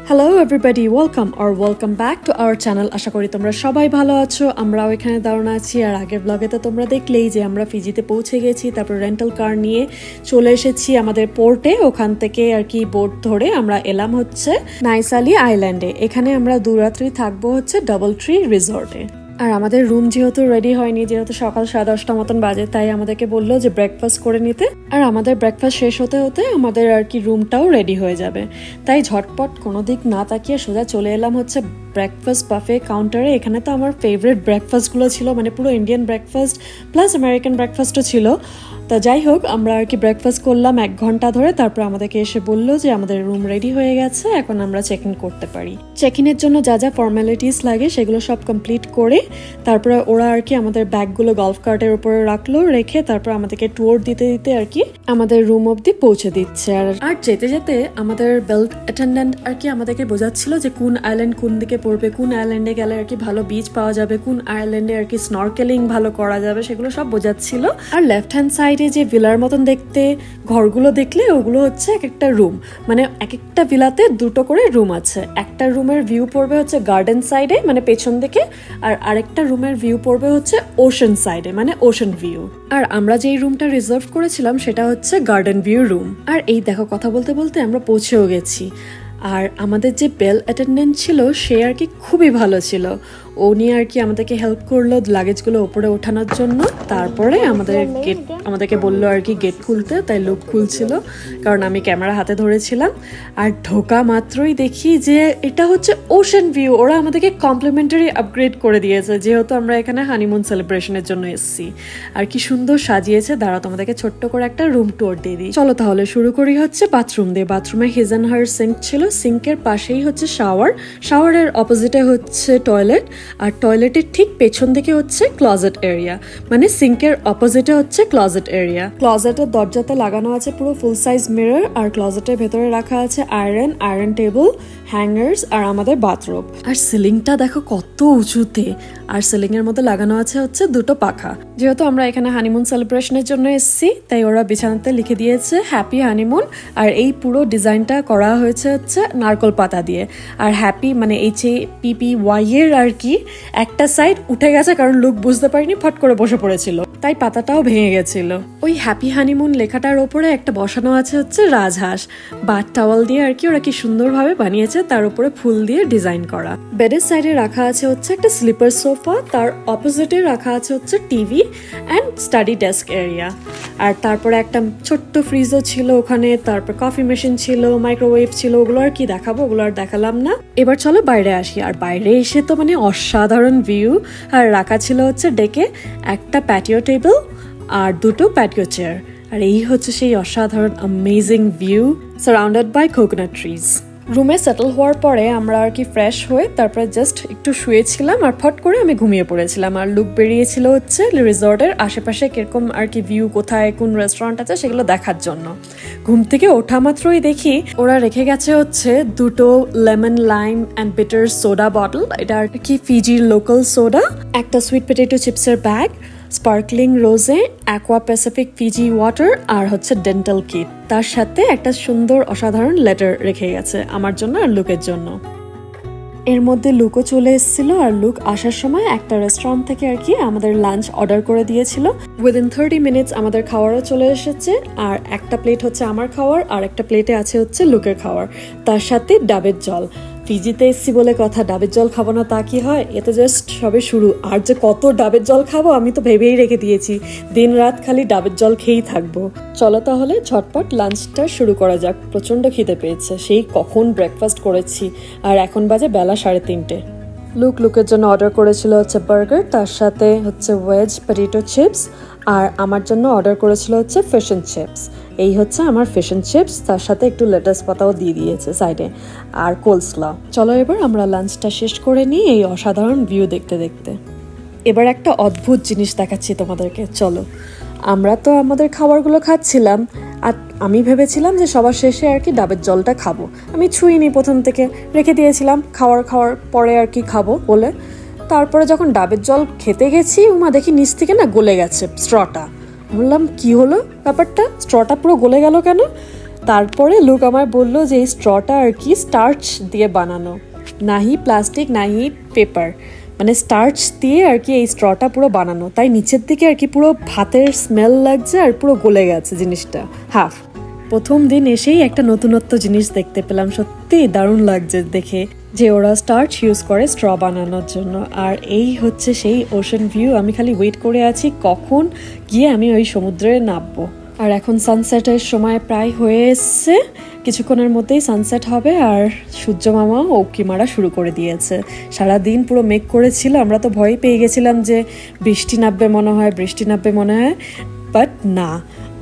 Hello everybody, welcome back to our channel. আশা করি তোমরা সবাই ভালো আছো। আমরাও এখানে দাঁড়ানো আছি। আর আগের ব্লগেতে তোমরা দেখলেই যে আমরা ফিজিতে পৌঁছে গেছি, তারপর রেন্টাল কার নিয়ে চলে এসেছি আমাদের পোর্টে। ওখান থেকে আর কি বোট ধরে আমরা এলাম হচ্ছে নাইসালি আইল্যান্ডে। এখানে আমরা 2 রাত্রি থাকবো হচ্ছে ডাবল ট্রি রিসর্টে। আর আমাদের রুম যেহেতু রেডি হয়নি, যেহেতু সকাল 10:30 মতন বাজে, তাই আমাদেরকে বললো যে ব্রেকফাস্ট করে নিতে। আর আমাদের ব্রেকফাস্ট শেষ হতে হতে আমাদের আর কি রুমটাও রেডি হয়ে যাবে। তাই ঝটপট কোনো দিক না তাকিয়ে সোজা চলে এলাম হচ্ছে ব্রেকফাস্ট বাফে কাউন্টারে। এখানে তো আমার ফেভারিট ব্রেকফাস্টগুলো ছিল, মানে পুরো ইন্ডিয়ান ব্রেকফাস্ট প্লাস আমেরিকান ব্রেকফাস্টও ছিল। তা যাই হোক, আমরা আর কি ব্রেকফাস্ট করলাম 1 ঘন্টা ধরে। তারপর আমাদেরকে এসে বললো যে আমাদের রুম রেডি হয়ে গেছে, এখন আমরা চেক ইন করতে পারি। চেক ইনের জন্য যা যা ফর্মালিটিস লাগে সেগুলো সব কমপ্লিট করে তারপরে ওরা আর কি আমাদের ব্যাগগুলো গলফ কার্টের উপরে রাখলো, রেখে তারপর আমাদেরকে ট্যুর দিতে দিতে আর কি আমাদের রুম অবধি পৌঁছে দিচ্ছে। আর যেতে যেতে আমাদের বেল্ট অ্যাটেন্ডেন্ট আর কি আমাদেরকে বোঝাচ্ছিল যে কোন আইল্যান্ড কোন দিকে পড়বে, কোন আইল্যান্ডে গেলে আর কি ভালো বিচ পাওয়া যাবে, কোন আইল্যান্ডে আর কি স্নরকেলিং ভালো করা যাবে, সেগুলো সব বোঝাচ্ছিল। আর লেফট হ্যান্ড সাইডে যে ভিলার মতন দেখতে ঘরগুলো দেখলে ওগুলো হচ্ছে এক একটা রুম, মানে এক একটা ভিলাতে 2টো করে রুম আছে। একটা রুমের ভিউ পড়বে হচ্ছে গার্ডেন সাইডে, মানে পেছন দিকে, আর আরেকটা রুমের ভিউ পড়বে হচ্ছে ওশান সাইডে, মানে ওশান ভিউ। আর আমরা যেই রুমটা রিজার্ভ করেছিলাম সেটা হচ্ছে গার্ডেন ভিউ রুম। আর এই দেখো, কথা বলতে বলতে আমরা পৌঁছেও গেছি। আর আমাদের যে বেল অ্যাটেন্ডেন্ট ছিল সে আর কি খুবই ভালো ছিল। ও নিয়ে আর কি আমাদেরকে হেল্প করলো লাগেজগুলো ওপরে ওঠানোর জন্য। তারপরে আমাদেরকে বললো আর কি গেট খুলতে, তাই লোক খুলছিল, কারণ আমি ক্যামেরা হাতে ধরেছিলাম। আর ঢোকা মাত্রই দেখি যে এটা হচ্ছে ওশান ভিউ। ওরা আমাদেরকে কমপ্লিমেন্টারি আপগ্রেড করে দিয়েছে, যেহেতু আমরা এখানে হানিমুন সেলিব্রেশনের জন্য এসেছি। আর কি সুন্দর সাজিয়েছে। দাঁড়াও, তোমাদেরকে ছোট্ট করে একটা রুম ট্যুর দিয়ে দিই। চলো তাহলে শুরু করি হচ্ছে বাথরুম দিয়ে। বাথরুমে হিজ অ্যান্ড হার সিঙ্ক ছিল, সিঙ্কের পাশেই হচ্ছে শাওয়ারের অপোজিটে হচ্ছে টয়লেট, আর টয়লেটের ঠিক পেছন দিকে হচ্ছে ক্লজেট এরিয়া, মানে সিঙ্কের অপোজিটে হচ্ছে ক্লজেট এরিয়া। ক্লজেটের দরজাতে লাগানো আছে পুরো ফুল সাইজ মিরর, আর ক্লজেটের ভেতরে রাখা আছে আয়রন টেবিল, হ্যাঙ্গার্স, আর আমাদের বাথরুম। আর সিলিংটা দেখো কত উঁচুতে। আর সিলিং এর মধ্যে লাগানো আছে হচ্ছে 2টো পাখা। যেহেতু আমরা এখানে হানিমুন সেলিব্রেশনের জন্য এসেছি, তাই ওরা বিছানাতে লিখে দিয়েছে হ্যাপি হানিমুন। আর এই পুরো ডিজাইনটা করা হয়েছে হচ্ছে নারকল পাতা দিয়ে। আর হ্যাপি মানে HAPPY এর আর কি একটা সাইড উঠে গেছে, কারণ লোক বুঝতে পারিনি, ফট করে বসে পড়েছিল, তাই পাতাটাও ভেঙে গেছিল। ওই হ্যাপি হানিমুন লেখাটার ওপরে একটা বসানো আছে হচ্ছে রাজহাঁস। বাথ টাওয়াল দিয়ে আর কি ওরা কি সুন্দরভাবে বানিয়েছে, তার উপরে ফুল দিয়ে ডিজাইন করা। বেডের সাইডে রাখা আছে হচ্ছে একটা স্লিপার সোফা, তার অপোজিটে রাখা আছে হচ্ছে TV and study desk area. আর তারপরে একটা ছোট্ট ফ্রিজও ছিল ওখানে, তারপর কফি মেশিন ছিল, মাইক্রোওয়েভ ছিল। ওগুলো আর কি দেখাবো, ওগুলো আর দেখালাম না। এবার চলো বাইরে আসি। আর বাইরে এসে তো মানে অসাধারণ ভিউ। আর রাখা ছিল হচ্ছে ডেকে একটা প্যাটিও টেবিল আর 2টো প্যাটিও চেয়ার। আর এই হচ্ছে সেই অসাধারণ amazing view surrounded by coconut trees. রুমে সেটেল হওয়ার পরে আমরা আর কি ফ্রেশ হয়ে তারপরে জাস্ট একটু শুয়েছিলাম, আর ফট করে আমি ঘুমিয়ে পড়েছিলাম। আর লুক বেরিয়েছিল হচ্ছে রিসর্টের আশেপাশে কিরকম আর কি ভিউ, কোথায় কোন রেস্টুরেন্ট আছে সেগুলো দেখার জন্য। ঘুম থেকে ওঠা মাত্রই দেখি ওরা রেখে গেছে হচ্ছে 2টো lemon lime and bitter soda bottle. এটা আর কি ফিজির লোকাল সোডা, একটা সুইট পটেটো চিপসের bag, sparkling rose, Aqua Pacific Fiji water, আর হচ্ছে ডেন্টাল কিট। তার সাথে একটা সুন্দর অসাধারণ লেটার রেখে গেছে আমার জন্য আর লুকের জন্য। এর মধ্যে লুকও চলে এসেছিল। আর লুক আসার সময় একটা রেস্টুরেন্ট থেকে আর কি আমাদের লাঞ্চ অর্ডার করে দিয়েছিল। উইদিন 30 মিনিটস আমাদের খাওয়ারও চলে এসেছে। আর একটা প্লেট হচ্ছে আমার খাওয়ার, আর একটা প্লেটে আছে হচ্ছে লুকের খাওয়ার, তার সাথে ডাবের জল। ফিজিতে এসছি বলে কথা, ডাবের জল খাবো না তা কি হয়? এ তো জাস্ট সবে শুরু। আর যে কত ডাবের জল খাবো আমি তো ভেবেই রেখে দিয়েছি, দিন রাত খালি ডাবের জল খেয়েই থাকবো। চলো তাহলে ঝটপট লাঞ্চটা শুরু করা যাক। প্রচন্ড খিদে পেয়েছে, সেই কখন ব্রেকফাস্ট করেছি, আর এখন বাজে বেলা 3:30। লুকের জন্য অর্ডার করেছিল হচ্ছে বার্গার, তার সাথে হচ্ছে ওয়েজ পটেটো চিপস, আর আমার জন্য অর্ডার করেছিল হচ্ছে ফিশ এন্ড চিপস। এই হচ্ছে আমার ফিশ এন্ড চিপস, তার সাথে একটু লেটাস পাতাও দিয়ে দিয়েছে সাইডে, আর কোলস্লা। চলো এবার আমরা লাঞ্চটা শেষ করে নিই এই অসাধারণ ভিউ দেখতে দেখতে। এবার একটা অদ্ভুত জিনিস দেখাচ্ছি তোমাদেরকে, চলো। আমরা তো আমাদের খাবারগুলো খাচ্ছিলাম, আর আমি ভেবেছিলাম যে সবার শেষে আর কি ডাবের জলটা খাবো। আমি ছুঁইনি, প্রথম থেকে রেখে দিয়েছিলাম খাওয়ার পরে আর কি খাবো বলে। তারপরে যখন ডাবের জল খেতে গেছি, দেখি নিচ থেকে না গলে গেছে স্ট্রটা। বললাম কি হলো ব্যাপারটা, স্ট্রটা পুরো গলে গেল কেন? তারপরে লুক আমায় বললো যে এই স্ট্রটা আর কি স্টার্চ দিয়ে বানানো, নাহি প্লাস্টিক নাহি পেপার, মানে স্টার্চ দিয়ে আর কি এই স্ট্রটা পুরো বানানো, তাই নিচের দিকে আর কি পুরো ভাতের স্মেল লাগছে আর পুরো গলে গেছে জিনিসটা হাফ। প্রথম দিন এসেই একটা নতুনত্ব জিনিস দেখতে পেলাম, সত্যি দারুণ লাগছে দেখে যে ওরা স্টার্চ ইউজ করে স্ট্র বানানোর জন্য। আর এই হচ্ছে সেই ওশান ভিউ, আমি খালি ওয়েট করে আছি কখন গিয়ে আমি ওই সমুদ্রে নামবো। আর এখন সানসেটের সময় প্রায় হয়ে এসছে, কিছুক্ষণের মধ্যেই সানসেট হবে আর সূর্য মামা উঁকি মারা শুরু করে দিয়েছে। সারাদিন পুরো মেঘ করেছিল, আমরা তো ভয় পেয়ে গেছিলাম যে বৃষ্টি নামবে মনে হয়, বৃষ্টি নামবে মনে হয়, বাট না,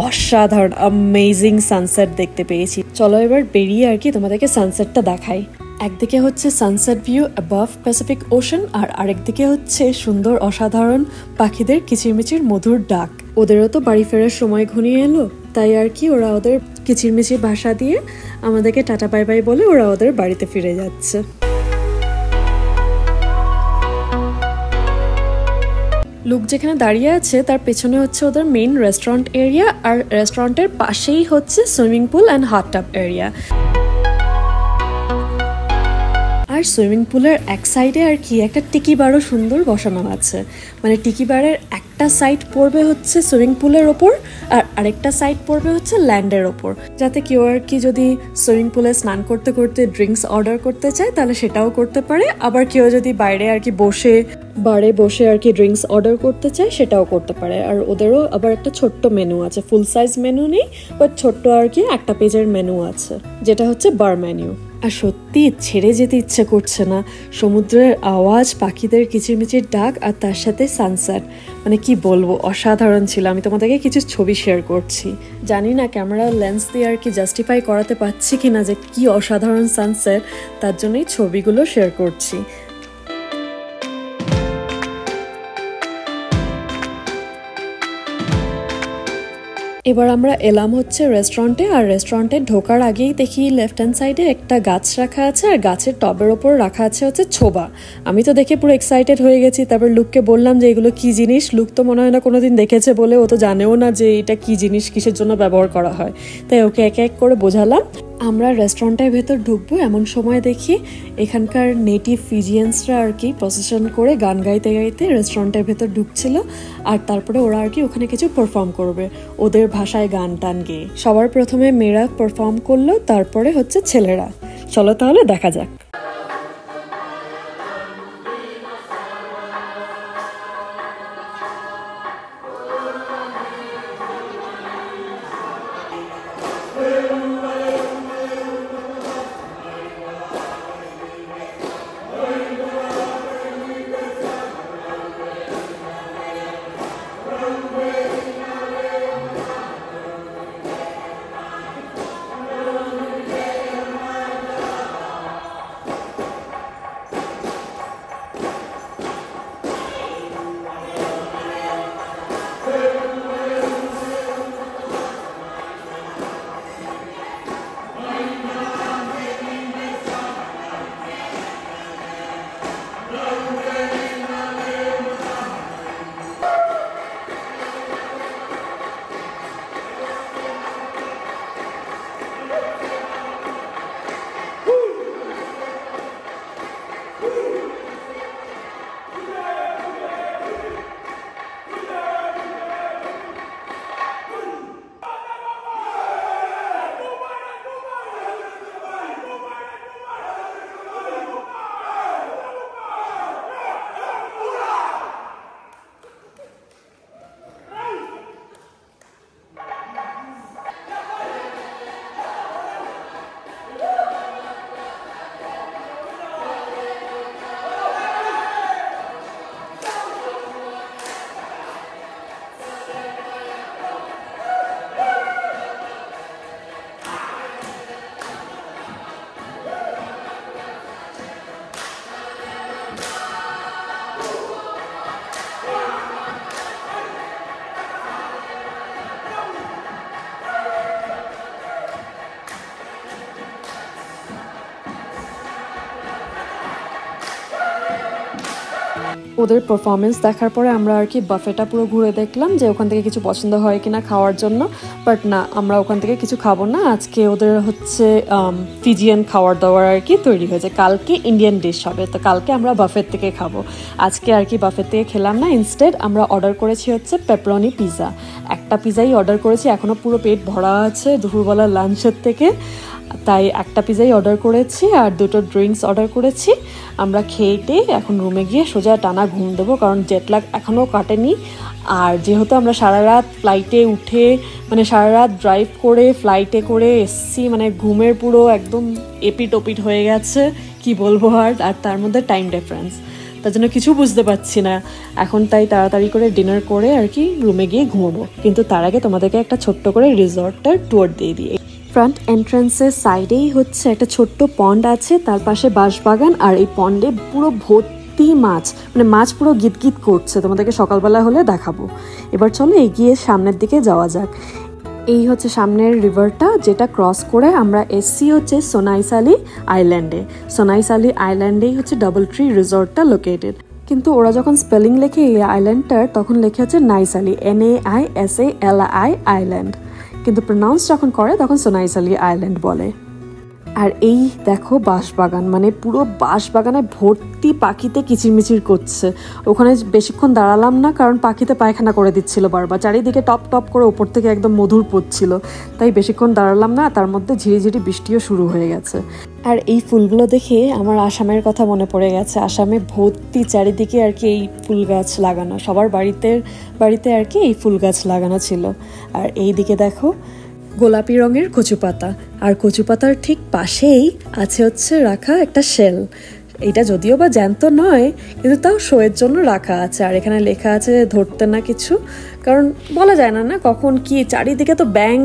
অসাধারণ অ্যামেজিং সানসেট দেখতে পেয়েছি। চলো এবার বেরিয়ে আর কি তোমাদেরকে সানসেটটা দেখাই। একদিকে হচ্ছে sunset view above Pacific Ocean, আর আরেকদিকে হচ্ছে সুন্দর অসাধারণ পাখিদের কিচিরমিচির মধুর ডাক। ওদেরও তো বাড়ি ফেরার সময় ঘনিয়ে এলো, তাই আর কি ওরা ওদের কিচিরমিচির ভাষা দিয়ে আমাদেরকে টাটা বাই বাই বলে ওরা ওদের বাড়িতে ফিরে যাচ্ছে। লুক যেখানে দাঁড়িয়ে আছে তার পেছনে হচ্ছে ওদের মেইন রেস্টুরেন্ট এরিয়া, আর রেস্টুরেন্টের পাশেই হচ্ছে swimming pool and hot tub area. আর সুইমিং পুলের এক সাইডে আর কি একটা টিকি বারও সুন্দর বসানো আছে, মানে টিকি বারের একটা সাইড পড়বে হচ্ছে সুইমিং পুলের ওপর আর আরেকটা সাইড পড়বে হচ্ছে ল্যান্ডের ওপর, যাতে কেউ আর কি যদি সুইমিং পুলে স্নান করতে করতে ড্রিঙ্কস অর্ডার করতে চায় তাহলে সেটাও করতে পারে, আবার কেউ যদি বাইরে আর কি বারে বসে আর কি ড্রিঙ্কস অর্ডার করতে চায় সেটাও করতে পারে। আর ওদেরও আবার একটা ছোট্ট মেনু আছে, ফুল সাইজ মেনু নেই, বাট ছোট্ট আর কি একটা পেজের মেনু আছে, যেটা হচ্ছে বার মেনু। আর সত্যি ছেড়ে যেতে ইচ্ছে করছে না, সমুদ্রের আওয়াজ, পাখিদের কিচিরমিচির ডাক আর তার সাথে সানসেট, মানে কি বলবো, অসাধারণ ছিল। আমি তোমাদেরকে কিছু ছবি শেয়ার করছি, জানি না ক্যামেরার লেন্স দিয়ে আর কি জাস্টিফাই করাতে পারছি কিনা যে কি অসাধারণ সানসেট, তার জন্যই ছবিগুলো শেয়ার করছি। এবার আমরা এলাম হচ্ছে রেস্টুরেন্টে, আর রেস্টুরেন্টে ঢোকার আগেই দেখি লেফট হ্যান্ড সাইডে একটা গাছ রাখা আছে, আর গাছের টবের ওপর রাখা আছে হচ্ছে ছোবা। আমি তো দেখে পুরো এক্সাইটেড হয়ে গেছি। তারপর লুককে বললাম যে এগুলো কি জিনিস, লুক তো মনে হয় না কোনোদিন দেখেছে বলে, ও তো জানেও না যে এটা কি জিনিস, কিসের জন্য ব্যবহার করা হয়, তাই ওকে এক এক করে বোঝালাম। আমরা রেস্টুরেন্টের ভেতর ঢুকবো এমন সময় দেখি এখানকার নেটিভ ফিজিয়ান্সরা আর কি প্রসেশন করে গান গাইতে গাইতে রেস্টুরেন্টের ভেতর ঢুকছিল, আর তারপরে ওরা আর কি ওখানে কিছু পারফর্ম করবে ওদের ভাষায় গান টান গেয়ে। সবার প্রথমে মেয়েরা পারফর্ম করলো, তারপরে হচ্ছে ছেলেরা। চলো তাহলে দেখা যাক। ওদের পারফরমেন্স দেখার পরে আমরা আর কি বাফেটা পুরো ঘুরে দেখলাম যে ওখান থেকে কিছু পছন্দ হয় কিনা খাওয়ার জন্য, বাট না, আমরা ওখান থেকে কিছু খাবো না। আজকে ওদের হচ্ছে ফিজিয়ান খাওয়ার দাওয়ার আর কি তৈরি হয়েছে, কালকে ইন্ডিয়ান ডিশ হবে, তো কালকে আমরা বাফেট থেকে খাবো। আজকে আর কি বাফেট থেকে খেলাম না, ইনস্টেড আমরা অর্ডার করেছি হচ্ছে পেপারনি পিৎজা। একটা পিৎজাই অর্ডার করেছি, এখনও পুরো পেট ভরা আছে দুপুরবেলা লাঞ্চের থেকে, তাই একটা পিৎজাই অর্ডার করেছি আর 2টো ড্রিঙ্কস অর্ডার করেছি। আমরা খেয়ে এখন রুমে গিয়ে সোজা টানা ঘুম দেবো, কারণ জেটলাগ এখনও কাটেনি। আর যেহেতু আমরা সারা রাত ফ্লাইটে উঠে মানে সারা রাত ড্রাইভ করে ফ্লাইটে করে এসছি, মানে ঘুমের পুরো একদম এপিট ওপিট হয়ে গেছে, কি বলবো। আর তার মধ্যে টাইম ডিফারেন্স, তার জন্য কিছু বুঝতে পারছি না এখন। তাই তাড়াতাড়ি করে ডিনার করে আর কি রুমে গিয়ে ঘুমোবো। কিন্তু তার আগে তোমাদেরকে একটা ছোট্ট করে রিসর্টটার ট্যুর দিয়ে দিই। ফ্রন্ট এন্ট্রান্সের সাইডেই হচ্ছে একটা ছোট্ট পন্ড আছে, তার পাশে বাঁশবাগান, আর এই পন্ডে পুরো ভর্তি মাছ, মানে মাছ পুরো গিট করছে, তোমাদেরকে সকালবেলা হলে দেখাবো। এবার চলো এগিয়ে সামনের দিকে যাওয়া যাক। এই হচ্ছে সামনের রিভারটা, যেটা ক্রস করে আমরা এসছি হচ্ছে সোনাইসালি আইল্যান্ডে। সোনাইসালি আইল্যান্ডেই হচ্ছে ডাবল ট্রি রিসর্টটা লোকেটেড, কিন্তু ওরা যখন স্পেলিং লেখে এই আইল্যান্ডটার তখন লেখে হচ্ছে নাইসালি, NAISALI আইল্যান্ড, কিন্তু প্রনাউন্স যখন করে তখন সোনাইসালি আইল্যান্ড বলে। আর এই দেখো বাঁশবাগান, মানে পুরো বাঁশবাগানে ভর্তি পাখিতে কিচিরমিচির করছে। ওখানে বেশিক্ষণ দাঁড়ালাম না, কারণ পাখিতে পায়খানা করে দিচ্ছিল বারবার, চারিদিকে টপ টপ করে ওপর থেকে একদম মধুর পড়ছিল, তাই বেশিক্ষণ দাঁড়ালাম না। তার মধ্যে ঝিরিঝিরি বৃষ্টিও শুরু হয়ে গেছে। আর এই ফুলগুলো দেখে আমার আসামের কথা মনে পড়ে গেছে। আসামে ভর্তি চারিদিকে আর কি এই ফুল গাছ লাগানো, সবার বাড়িতে আর কি এই ফুল গাছ লাগানো ছিল। আর এই দিকে দেখো গোলাপি রঙের কচু পাতা, আর কচু পাতার ঠিক পাশেই আছে হচ্ছে রাখা একটা শেল। এটা যদিও বা জ্যান্ত নয়, কিন্তু তাও শোয়ের জন্য রাখা আছে। আর এখানে লেখা আছে ধরতে না কিছু, কারণ বলা যায় না কখন কি। চারিদিকে তো ব্যাং,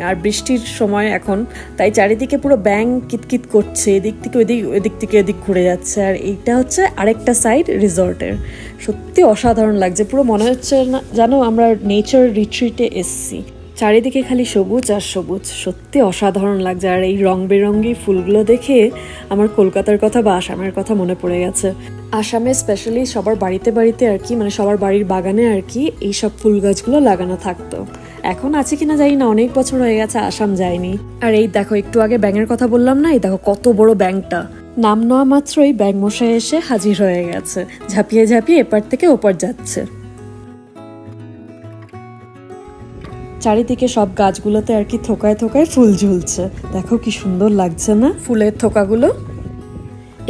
আর বৃষ্টির সময় এখন, তাই চারিদিকে পুরো ব্যাং কিতকিত করছে, এদিক থেকে ওদিক থেকে এদিক ঘুরে যাচ্ছে। আর এইটা হচ্ছে আরেকটা সাইড রিসর্টের। সত্যি অসাধারণ লাগছে, পুরো মনে হচ্ছে না জানো আমরা নেচার রিট্রিটে এসছি। চারিদিকে খালি সবুজ আর সবুজ, সত্যি অসাধারণ লাগছে। আর এই রং বেরঙ্গি ফুলগুলো দেখে আমার কলকাতার কথা বা আসামের কথা মনে পড়ে গেছে। আসামে স্পেশালি সবার বাড়িতে আর কি, মানে সবার বাড়ির বাগানে আর কি এইসব ফুল গাছগুলো লাগানো থাকতো। এখন আছে কিনা জানি না, অনেক বছর হয়ে গেছে আসাম যায়নি। আর এই দেখো একটু আগে ব্যাঙের কথা বললাম না, এই দেখো কত বড় ব্যাঙটা। নাম নেওয়া মাত্রই ব্যাঙ মশাই এসে হাজির হয়ে গেছে, ঝাঁপিয়ে ঝাঁপিয়ে এপার থেকে ওপার যাচ্ছে। চারিদিকে সব গাছগুলোতে আর কি থোকায় থোকায় ফুল ঝুলছে, দেখো কি সুন্দর লাগছে না ফুলের থোকাগুলো।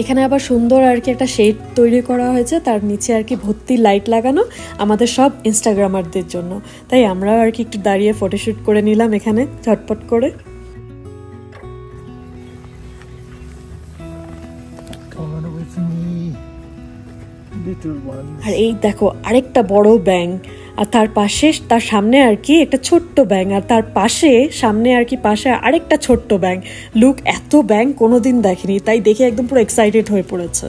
এখানে আবার সুন্দর আর কি একটা শেড তৈরি করা হয়েছে, তার নিচে আর কি ভর্তি লাইট লাগানো, আমাদের সব ইনস্টাগ্রামারদের জন্য। তাই আমরা আর কি একটু দাঁড়িয়ে ফটোশুট করে নিলাম এখানে ঝটপট করে। আর এই দেখো আরেকটা বড় ব্যাঙ, আর তার সামনে আর কি একটা ছোট্ট ব্যাঙ, আর তার সামনে আর কি পাশে আরেকটা ছোট্ট ব্যাঙ। লুক, এত ব্যাঙ কোনোদিন দেখিনি, তাই দেখে একদম পুরো এক্সাইটেড হয়ে পড়েছে।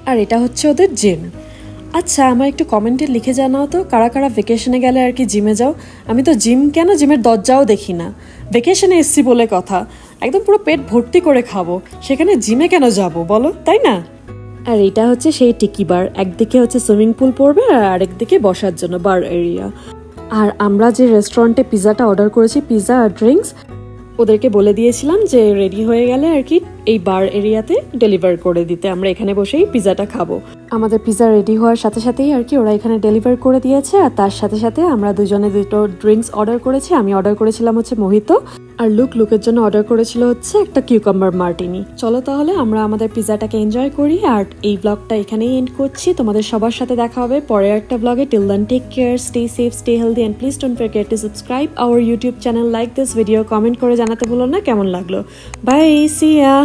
আর এটা হচ্ছে ওদের জিম। আচ্ছা, আমার একটু কমেন্টে লিখে জানাও তো কারা কারা ভেকেশনে গেলে আর কি জিমে যাও। আমি তো জিমের দরজাও দেখি না। ভেকেশনে এসছি বলে কথা, একদম পুরো পেট ভর্তি করে খাবো, সেখানে জিমে কেন যাব বলো, তাই না? আর এটা হচ্ছে সেই টিকি বার, একদিকে হচ্ছে সুইমিং পুল পড়বে আর আরেকদিকে বসার জন্য বার এরিয়া। আর আমরা যে রেস্টুরেন্টে পিৎজাটা অর্ডার করেছি, পিৎজা আর ড্রিঙ্কস, ওদেরকে বলে দিয়েছিলাম যে রেডি হয়ে গেলে আর কি এই বার এরিয়াতে ডেলিভার করে দিতে, আমরা এখানে বসেই পিৎজাটা খাবো। আমাদের পিৎজা রেডি হওয়ার সাথে সাথেই আর কি ওরা এখানে ডেলিভার করে দিয়েছে। আর তার সাথে সাথে আমরা দুজনে 2টো ড্রিঙ্কস অর্ডার করেছি। আমি অর্ডার করেছিলাম হচ্ছে মোহিতো, আর লুকের জন্য অর্ডার করেছিল হচ্ছে একটা কিউকাম্বার মার্টিনি। চলো তাহলে আমরা আমাদের পিৎজাটাকে এনজয় করি। আর এই ব্লগটা এখানেই এন্ড করছি। তোমাদের সবার সাথে দেখা হবে পরের একটা ব্লগে। Till then take care, stay safe, stay healthy, and please don't forget to subscribe our YouTube channel, like this video, comment করে জানাতে ভুলো না কেমন লাগলো। বাই, সি ইয়া।